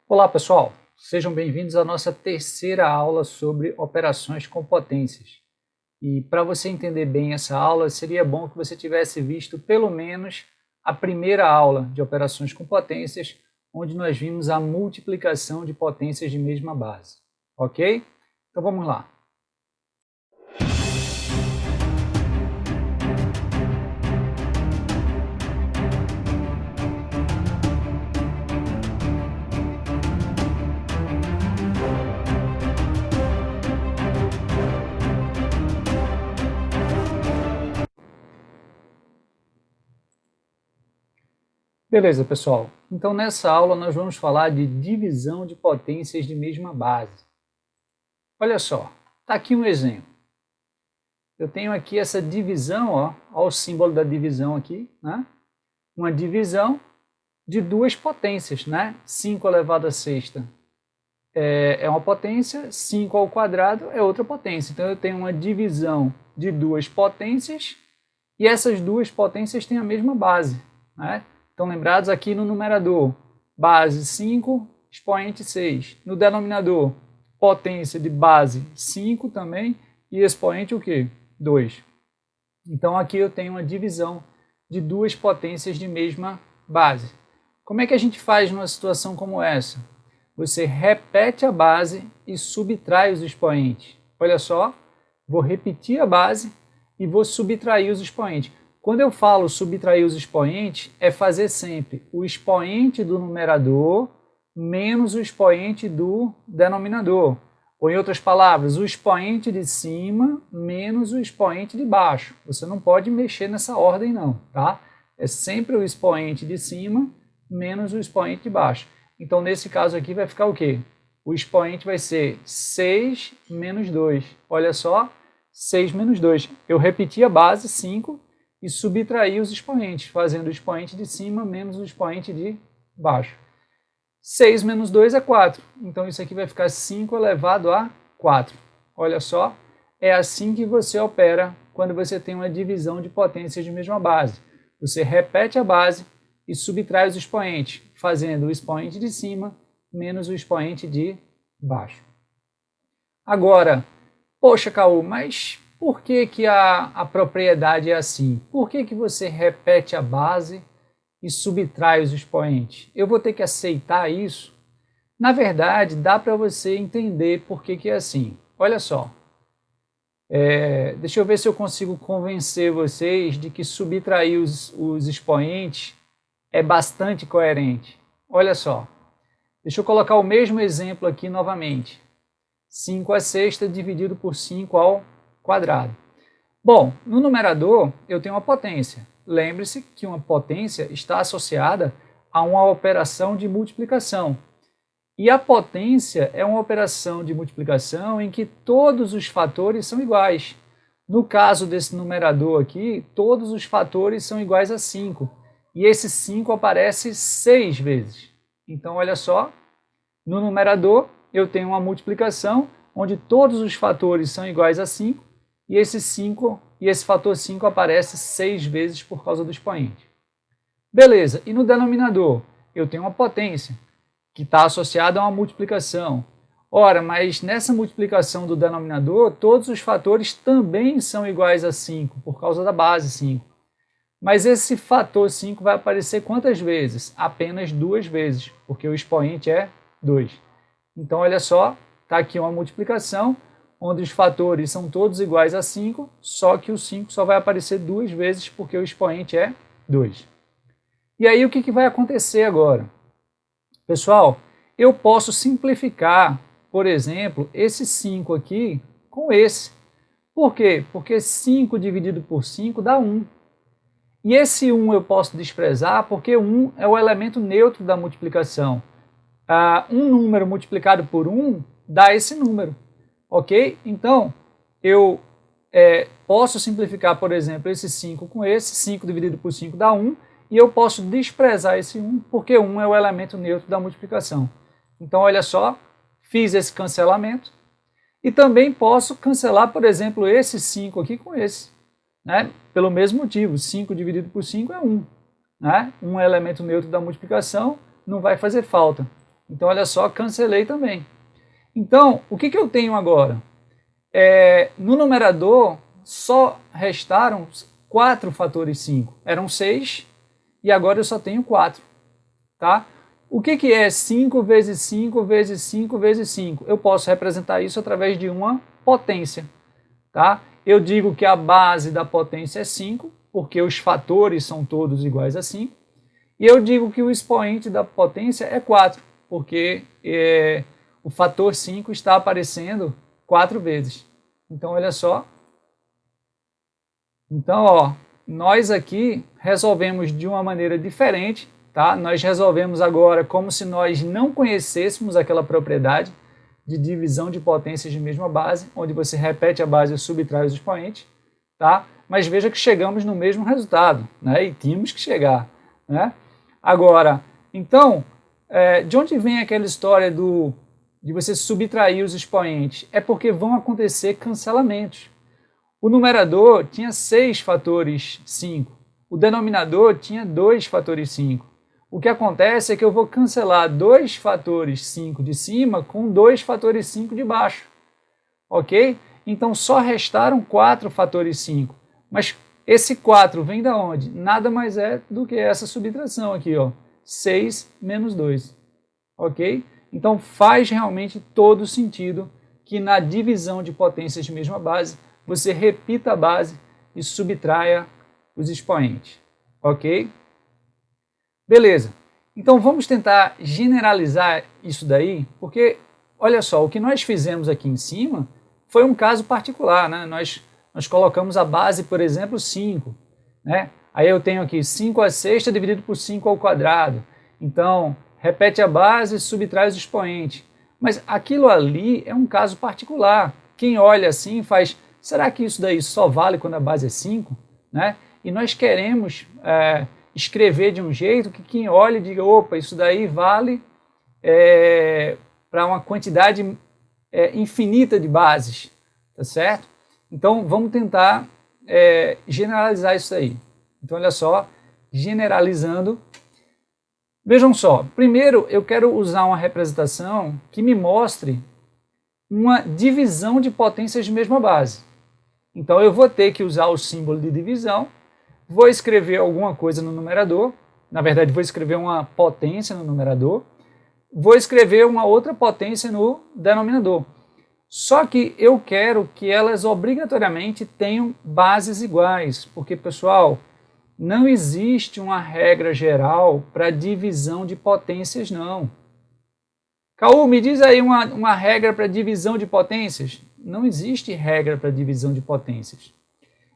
Olá pessoal, sejam bem-vindos à nossa terceira aula sobre operações com potências. E para você entender bem essa aula, seria bom que você tivesse visto pelo menos a primeira aula de operações com potências, onde nós vimos a multiplicação de potências de mesma base. Ok? Então vamos lá. Beleza, pessoal. Então nessa aula nós vamos falar de divisão de potências de mesma base. Olha só, está aqui um exemplo. Eu tenho aqui essa divisão, ó o símbolo da divisão aqui, né? Uma divisão de duas potências, né? 5 elevado à sexta é uma potência, 5 ao quadrado é outra potência. Então eu tenho uma divisão de duas potências e essas duas potências têm a mesma base, né? Estão lembrados aqui no numerador, base 5, expoente 6. No denominador, potência de base 5 também e expoente o quê? 2. Então aqui eu tenho uma divisão de duas potências de mesma base. Como é que a gente faz numa situação como essa? Você repete a base e subtrai os expoentes. Olha só, vou repetir a base e vou subtrair os expoentes. Quando eu falo subtrair os expoentes, é fazer sempre o expoente do numerador menos o expoente do denominador. Ou, em outras palavras, o expoente de cima menos o expoente de baixo. Você não pode mexer nessa ordem, não, tá? É sempre o expoente de cima menos o expoente de baixo. Então, nesse caso aqui, vai ficar o quê? O expoente vai ser 6 menos 2. Olha só, 6 menos 2. Eu repeti a base, 5, e subtraí os expoentes, fazendo o expoente de cima menos o expoente de baixo. 6 menos 2 é 4. Então, isso aqui vai ficar 5 elevado a 4. Olha só, é assim que você opera quando você tem uma divisão de potências de mesma base. Você repete a base e subtrai os expoentes, fazendo o expoente de cima menos o expoente de baixo. Agora, poxa, Caú, mas por que a propriedade é assim? Por que você repete a base e subtrai os expoentes? Eu vou ter que aceitar isso? Na verdade, dá para você entender por que é assim. Olha só, deixa eu ver se eu consigo convencer vocês de que subtrair os expoentes é bastante coerente. Olha só, deixa eu colocar o mesmo exemplo aqui novamente. 5 à sexta dividido por 5 ao quadrado. Bom, no numerador eu tenho uma potência. Lembre-se que uma potência está associada a uma operação de multiplicação. E a potência é uma operação de multiplicação em que todos os fatores são iguais. No caso desse numerador aqui, todos os fatores são iguais a 5. E esse 5 aparece 6 vezes. Então, olha só, no numerador eu tenho uma multiplicação onde todos os fatores são iguais a 5 e esse fator 5 aparece 6 vezes por causa do expoente. Beleza, e no denominador eu tenho uma potência que está associada a uma multiplicação. Ora, mas nessa multiplicação do denominador, todos os fatores também são iguais a 5 por causa da base 5. Mas esse fator 5 vai aparecer quantas vezes? Apenas 2 vezes, porque o expoente é 2. Então, olha só, está aqui uma multiplicação, onde os fatores são todos iguais a 5, só que o 5 só vai aparecer 2 vezes, porque o expoente é 2. E aí, o que vai acontecer agora? Pessoal, eu posso simplificar, por exemplo, esse 5 aqui com esse. Por quê? Porque 5 dividido por 5 dá 1. E esse 1 eu posso desprezar porque 1 é o elemento neutro da multiplicação. Um número multiplicado por 1 dá esse número, ok? Então, eu posso simplificar, por exemplo, esse 5 com esse, 5 dividido por 5 dá 1, e eu posso desprezar esse 1 porque 1 é o elemento neutro da multiplicação. Então, olha só, fiz esse cancelamento, e também posso cancelar, por exemplo, esse 5 aqui com esse. Né? Pelo mesmo motivo, 5 dividido por 5 é 1. Né? 1 é elemento neutro da multiplicação, não vai fazer falta. Então, olha só, cancelei também. Então, o que eu tenho agora? No numerador, só restaram 4 fatores 5. Eram 6 e agora eu só tenho 4. Tá? O que é 5 vezes 5 vezes 5 vezes 5? Eu posso representar isso através de uma potência. Tá? Eu digo que a base da potência é 5, porque os fatores são todos iguais a 5. E eu digo que o expoente da potência é 4, porque o fator 5 está aparecendo 4 vezes. Então, olha só. Então, ó, nós aqui resolvemos de uma maneira diferente, tá? Nós resolvemos agora como se nós não conhecêssemos aquela propriedade de divisão de potências de mesma base, onde você repete a base e subtrai os expoentes, tá? Mas veja que chegamos no mesmo resultado, né? E tínhamos que chegar, né? Agora, então, de onde vem aquela história de você subtrair os expoentes? É porque vão acontecer cancelamentos. O numerador tinha 6 fatores 5. O denominador tinha 2 fatores 5. O que acontece é que eu vou cancelar 2 fatores 5 de cima com 2 fatores 5 de baixo. Ok? Então só restaram 4 fatores 5. Mas esse 4 vem da onde? Nada mais é do que essa subtração aqui, ó. 6 menos 2. Ok? Então faz realmente todo sentido que na divisão de potências de mesma base, você repita a base e subtraia os expoentes. Ok? Beleza. Então vamos tentar generalizar isso daí, porque, olha só, o que nós fizemos aqui em cima foi um caso particular, né? Nós colocamos a base, por exemplo, 5. Né? Aí eu tenho aqui 5 à sexta dividido por 5 ao quadrado. Então, repete a base e subtrai os expoentes. Mas aquilo ali é um caso particular. Quem olha assim faz, será que isso daí só vale quando a base é 5? Né? E nós queremos escrever de um jeito que quem olha diga, opa, isso daí vale para uma quantidade infinita de bases, tá certo? Então, vamos tentar generalizar isso aí. Então, olha só, generalizando. Vejam só, primeiro eu quero usar uma representação que me mostre uma divisão de potências de mesma base. Então, eu vou ter que usar o símbolo de divisão, vou escrever alguma coisa no numerador, na verdade, vou escrever uma potência no numerador, vou escrever uma outra potência no denominador. Só que eu quero que elas obrigatoriamente tenham bases iguais, porque, pessoal, não existe uma regra geral para divisão de potências, não. Caú, me diz aí uma regra para divisão de potências. Não existe regra para divisão de potências.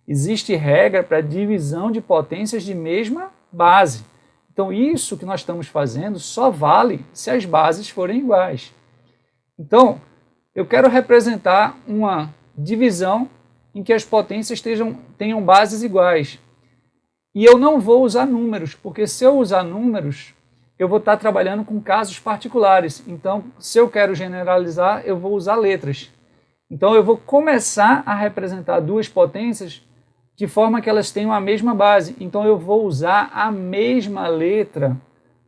Existe regra para divisão de potências de mesma base. Então, isso que nós estamos fazendo só vale se as bases forem iguais. Então, eu quero representar uma divisão em que as potências tenham bases iguais. E eu não vou usar números, porque se eu usar números, eu vou estar trabalhando com casos particulares. Então, se eu quero generalizar, eu vou usar letras. Então, eu vou começar a representar duas potências de forma que elas tenham a mesma base. Então, eu vou usar a mesma letra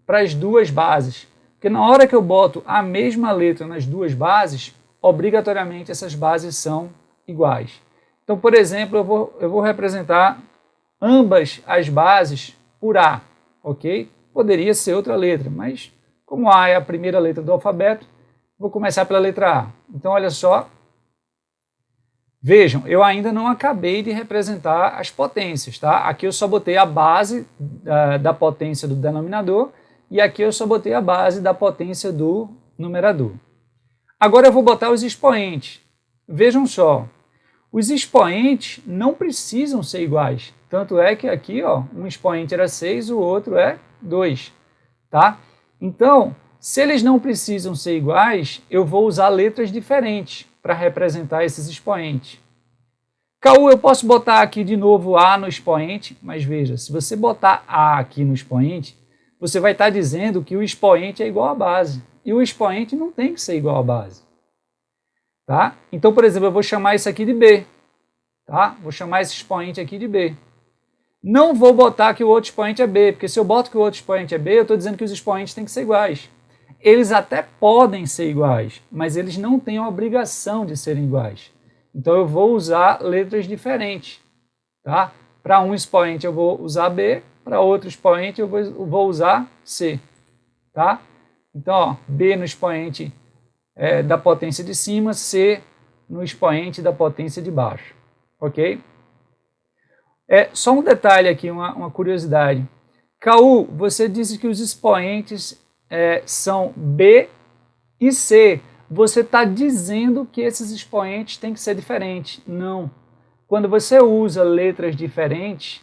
para as duas bases. Porque na hora que eu boto a mesma letra nas duas bases, obrigatoriamente essas bases são iguais. Então, por exemplo, eu vou representar ambas as bases por A, ok? Poderia ser outra letra, mas como A é a primeira letra do alfabeto, vou começar pela letra A. Então, olha só. Vejam, eu ainda não acabei de representar as potências, tá? Aqui eu só botei a base da potência do denominador e aqui eu só botei a base da potência do numerador. Agora eu vou botar os expoentes. Vejam só, os expoentes não precisam ser iguais. Tanto é que aqui, ó, um expoente era 6, o outro é 2. Tá? Então, se eles não precisam ser iguais, eu vou usar letras diferentes para representar esses expoentes. Caú, eu posso botar aqui de novo A no expoente, mas veja, se você botar A aqui no expoente, você vai estar dizendo que o expoente é igual à base. E o expoente não tem que ser igual à base. Tá? Então, por exemplo, eu vou chamar isso aqui de B. Tá? Vou chamar esse expoente aqui de B. Não vou botar que o outro expoente é B, porque se eu boto que o outro expoente é B, eu estou dizendo que os expoentes têm que ser iguais. eles até podem ser iguais, mas eles não têm a obrigação de serem iguais. Então eu vou usar letras diferentes, tá? Para um expoente eu vou usar B, para outro expoente eu vou usar C, tá? Então, ó, B no expoente da potência de cima, C no expoente da potência de baixo, ok? Só um detalhe aqui, uma curiosidade. Caú, você disse que os expoentes são B e C. Você está dizendo que esses expoentes têm que ser diferentes. Não. Quando você usa letras diferentes,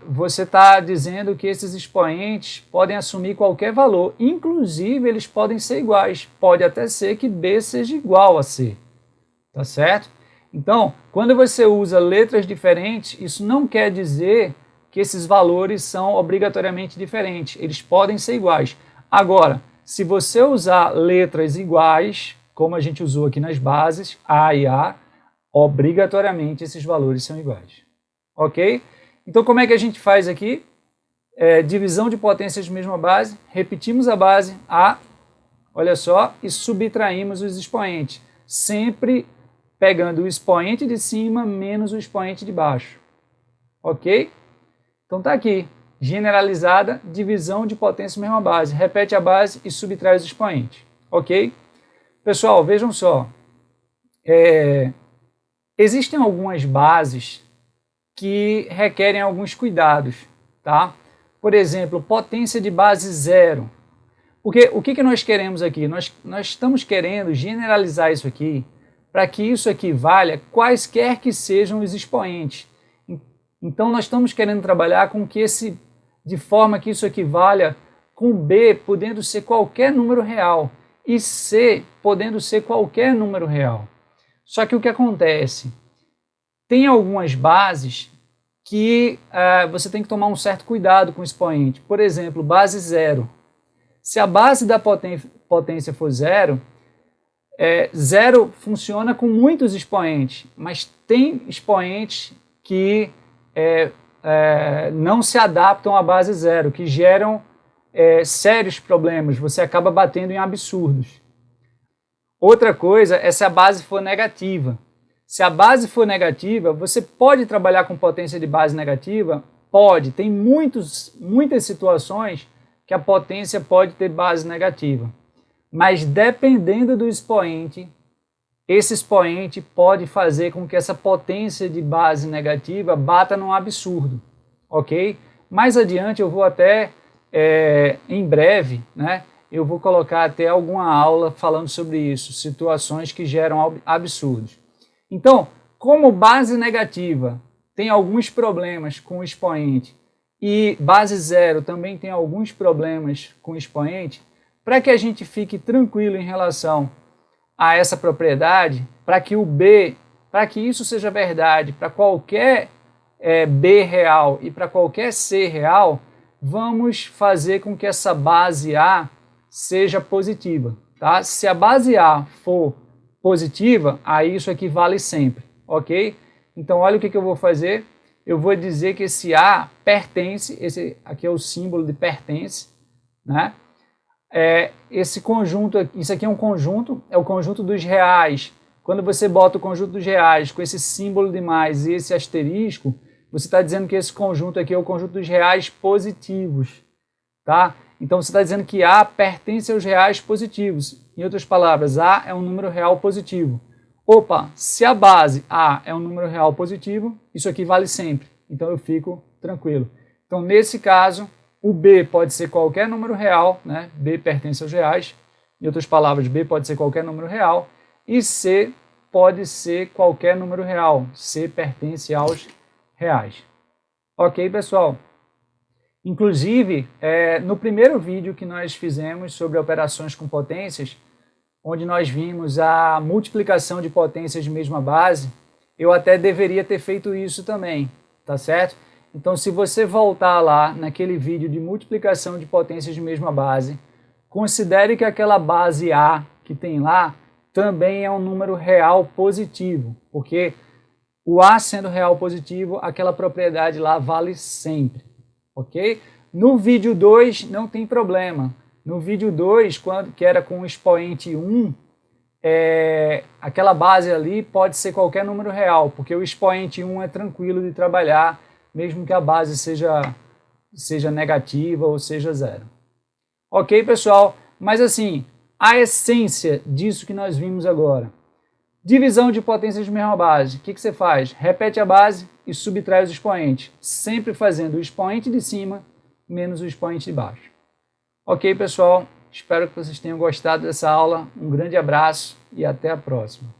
você está dizendo que esses expoentes podem assumir qualquer valor. Inclusive, eles podem ser iguais. Pode até ser que B seja igual a C. Tá certo? Então, quando você usa letras diferentes, isso não quer dizer que esses valores são obrigatoriamente diferentes. Eles podem ser iguais. Agora, se você usar letras iguais, como a gente usou aqui nas bases, A e A, obrigatoriamente esses valores são iguais. Ok? Então, como é que a gente faz aqui? Divisão de potências de mesma base. Repetimos a base A, olha só, e subtraímos os expoentes. Sempre pegando o expoente de cima menos o expoente de baixo. Ok? Então tá aqui. Generalizada, divisão de potência mesma base. Repete a base e subtrai os expoentes. Ok? Pessoal, vejam só. Existem algumas bases que requerem alguns cuidados. Tá? Por exemplo, potência de base zero. Porque o que nós queremos aqui? Nós estamos querendo generalizar isso aqui para que isso equivalha quaisquer que sejam os expoentes. Então, nós estamos querendo trabalhar com que de forma que isso equivalha com B podendo ser qualquer número real e C podendo ser qualquer número real. Só que o que acontece? Tem algumas bases que você tem que tomar um certo cuidado com o expoente. Por exemplo, base zero. Se a base da potência for zero, zero funciona com muitos expoentes, mas tem expoentes que não se adaptam à base zero, que geram sérios problemas, você acaba batendo em absurdos. Outra coisa é se a base for negativa. Se a base for negativa, você pode trabalhar com potência de base negativa? Pode, tem muitas situações que a potência pode ter base negativa. Mas dependendo do expoente, esse expoente pode fazer com que essa potência de base negativa bata num absurdo, ok? Mais adiante eu vou até, em breve, né, eu vou colocar até alguma aula falando sobre isso, situações que geram absurdos. Então, como base negativa tem alguns problemas com o expoente e base zero também tem alguns problemas com o expoente, para que a gente fique tranquilo em relação a essa propriedade, para que para que isso seja verdade para qualquer B real e para qualquer C real, vamos fazer com que essa base A seja positiva. Tá? Se a base A for positiva, aí isso aqui vale sempre, ok? Então olha o que eu vou fazer. Eu vou dizer que esse A pertence, esse aqui é o símbolo de pertence, né? Esse conjunto, isso aqui é um conjunto, é o conjunto dos reais. Quando você bota o conjunto dos reais com esse símbolo de mais e esse asterisco, você está dizendo que esse conjunto aqui é o conjunto dos reais positivos, tá? Então você está dizendo que A pertence aos reais positivos. Em outras palavras, A é um número real positivo. Opa, se a base A é um número real positivo, isso aqui vale sempre. Então eu fico tranquilo. Então nesse caso, o B pode ser qualquer número real, né? B pertence aos reais. Em outras palavras, B pode ser qualquer número real. E C pode ser qualquer número real. C pertence aos reais. Ok, pessoal? Inclusive, no primeiro vídeo que nós fizemos sobre operações com potências, onde nós vimos a multiplicação de potências de mesma base, eu até deveria ter feito isso também, tá certo? Então, se você voltar lá naquele vídeo de multiplicação de potências de mesma base, considere que aquela base A que tem lá também é um número real positivo, porque o A sendo real positivo, aquela propriedade lá vale sempre, ok? No vídeo 2 não tem problema, No vídeo 2, que era com o expoente 1, aquela base ali pode ser qualquer número real, porque o expoente 1 é tranquilo de trabalhar, mesmo que a base seja negativa ou seja zero. Ok, pessoal? Mas assim, a essência disso que nós vimos agora. Divisão de potências de mesma base. O que você faz? Repete a base e subtrai os expoentes, sempre fazendo o expoente de cima menos o expoente de baixo. Ok, pessoal? Espero que vocês tenham gostado dessa aula. Um grande abraço e até a próxima.